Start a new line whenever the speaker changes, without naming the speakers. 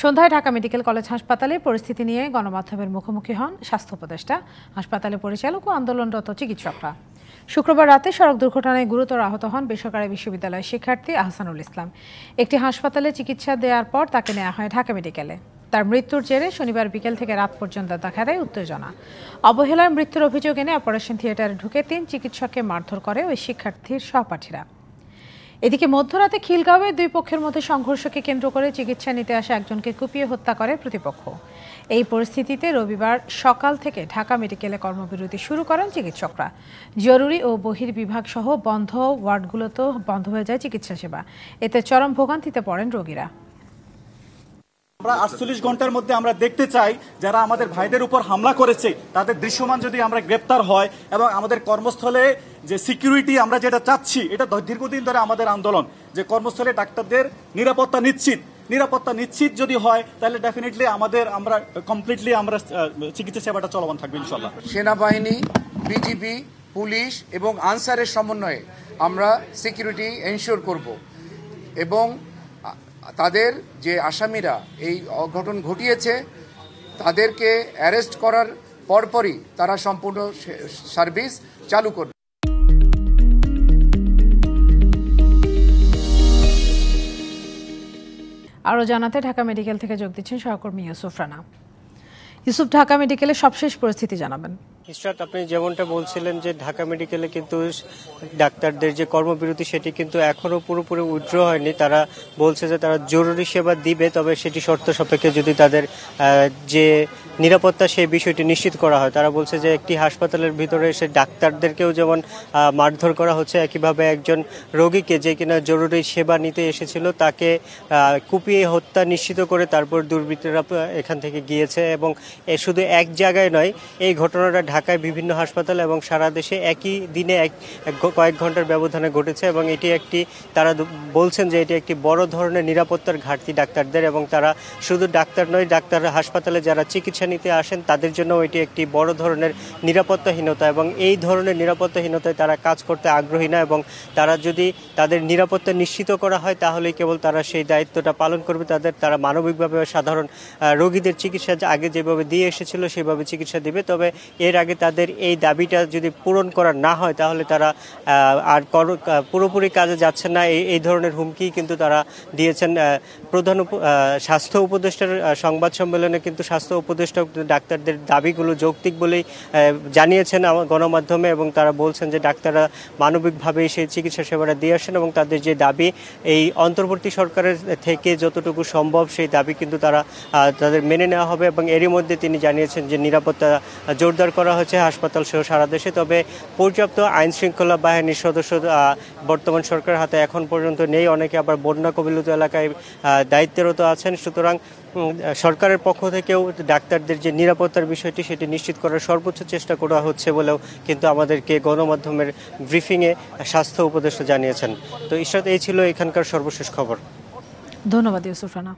সন্ধ্যায় Dhaka medical college হাসপাতালে পরিস্থিতি নিয়ে গণমাধ্যমের মুখোমুখি হন স্বাস্থ্য উপদেষ্টা, হাসপাতালে পরিচালক ও আন্দোলনরত চিকিৎসকরা। শুক্রবার রাতে সড়ক দুর্ঘটনায় গুরুতর আহত হন বেসরকারি বিশ্ববিদ্যালয়ের শিক্ষার্থী আহসানুল ইসলাম। একটি হাসপাতালে চিকিৎসা দেওয়ার পর তাকে নেওয়া হয় ঢাকা মেডিকেলে। তার মৃত্যুর জেরে শনিবার বিকেল থেকে রাত পর্যন্ত দেখা দেয় উত্তেজনা। অবহেলায় মৃত্যুর অভিযোগ এনে অপারেশন থিয়েটারে ঢুকে 3 চিকিৎসককে মারধর করে ওই শিক্ষার্থীর সহপাঠীরা। এদিকে মধ্যরাতে খিলগাঁওয়ে দুই পক্ষের মধ্যে সংঘর্ষকে কেন্দ্র করে চিকিৎসা নিতে আসা একজনকে কুপিয়ে হত্যা করে প্রতিপক্ষ। এই পরিস্থিতিতে রবিবার সকাল থেকে ঢাকা মেডিকেলে কর্মবিরতি শুরু করেন চিকিৎসকরা। জরুরি ও বহির্বিভাগ সহ বন্ধ ওয়ার্ডগুলোতেও বন্ধ হয়ে যায় চিকিৎসা সেবা। এতে চরম ভোগান্তিতে পড়েন রোগীরা।
আমরা 48 ঘন্টার মধ্যে আমরা দেখতে চাই যারা আমাদের ভাইদের উপর হামলা করেছে তাদের দৃশ্যমান যদি আমরা গ্রেপ্তার হয়, এবং আমাদের কর্মস্থলে যে সিকিউরিটি আমরা যেটা চাচ্ছি, এটা দীর্ঘদিন ধরে আমাদের আন্দোলন যে কর্মস্থলে ডাক্তারদের নিরাপত্তা নিশ্চিত যদি হয় তাহলে ডেফিনেটলি আমরা কমপ্লিটলি চিকিৎসা সেবাটা চলমান থাকবে ইনশাআল্লাহ।
সেনাবাহিনী, বিজিবি, পুলিশ এবং আনসারের সমন্বয়ে আমরা সিকিউরিটি এনশিওর করব এবং তাদের যে আসামিরা এই অঘটন ঘটিয়েছে তাদেরকে অ্যারেস্ট করার পরপরই তারা সম্পূর্ণ সার্ভিস চালু করবে।
আরও জানাতে ঢাকা মেডিকেল থেকে যোগ দিচ্ছেন সহকর্মী ইউসুফ রানা। ইউসুফ, ঢাকা মেডিকেলের সবশেষ পরিস্থিতি জানাবেন।
ইশরাত, আপনি যেমনটা বলছিলেন যে ঢাকা মেডিকেলে কিন্তু ডাক্তারদের যে কর্মবিরতি সেটি কিন্তু এখনো পুরোপুরি উইথড্র হয়নি। তারা বলছে যে তারা জরুরি সেবা দিবে, তবে সেটি শর্ত সাপেক্ষে যদি তাদের যে নিরাপত্তা সেই বিষয়টি নিশ্চিত করা হয়। তারা বলছে যে একটি হাসপাতালের ভিতরে এসে ডাক্তারদেরকেও যেমন মারধর করা হচ্ছে, একইভাবে একজন রোগীকে যে কিনা জরুরি সেবা নিতে এসেছিল তাকে কুপিয়ে হত্যা নিশ্চিত করে তারপর দুর্বৃত্তরা এখান থেকে গিয়েছে। এবং শুধু এক জায়গায় নয়, এই ঘটনাটা ঢাকায় বিভিন্ন হাসপাতাল এবং সারা দেশে একই দিনে কয়েক ঘন্টার ব্যবধানে ঘটেছে। এবং তারা বলছেন যে এটি একটি বড় ধরনের নিরাপত্তার ঘাটতি ডাক্তারদের, এবং তারা শুধু ডাক্তার নয়, ডাক্তার হাসপাতালে যারা চিকিৎসা নিতে আসেন তাদের জন্য এটি একটি বড় ধরনের নিরাপত্তাহীনতা, এবং এই ধরনের নিরাপত্তাহীনতায় তারা কাজ করতে আগ্রহী না। এবং তারা যদি তাদের নিরাপত্তা নিশ্চিত করা হয় তাহলেই কেবল তারা সেই দায়িত্বটা পালন করবে। তারা মানবিকভাবে সাধারণ রোগীদের চিকিৎসা আগে যেভাবে দিয়ে এসেছিল সেভাবে চিকিৎসা দিবে। তবে এর আগে তাদের এই দাবিটা যদি পূরণ করা না হয় তাহলে তারা আর পুরোপুরি কাজে যাচ্ছে না, এই ধরনের হুমকি কিন্তু তারা দিয়েছেন। প্রধান স্বাস্থ্য উপদেষ্টার সংবাদ সম্মেলনে কিন্তু স্বাস্থ্য উপদেষ্টা ডাক্তারদের দাবিগুলো যৌক্তিক বলেই জানিয়েছেন গণমাধ্যমে, এবং তারা বলছেন যে ডাক্তাররা মানবিকভাবে সেই চিকিৎসা সেবাটা দিয়ে আসেন এবং তাদের যে দাবি এই অন্তর্বর্তী সরকারের থেকে যতটুকু সম্ভব সেই দাবি কিন্তু তাদের মেনে নেওয়া হবে। এবং এরই মধ্যে তিনি জানিয়েছেন যে নিরাপত্তা জোরদার করা হয়েছে হাসপাতাল সহ সারা দেশে। তবে পর্যাপ্ত আইন শৃঙ্খলা বাহিনীর সদস্য বর্তমান সরকারের হাতে এখন পর্যন্ত নেই। অনেকে আবার বন্যা কবলিত এলাকায় দায়িত্বরত আছেন। সুতরাং সরকারের পক্ষ থেকেও ডাক্তারদের যে নিরাপত্তার বিষয়টি সেটি নিশ্চিত করার সর্বোচ্চ চেষ্টা করা হচ্ছে বলেও কিন্তু আমাদেরকে গণমাধ্যমের ব্রিফিংয়ে স্বাস্থ্য উপদেষ্টা জানিয়েছেন। তো ইশরাত, এই ছিল এখানকার সর্বশেষ খবর।
ধন্যবাদ ইউসুফ রানা।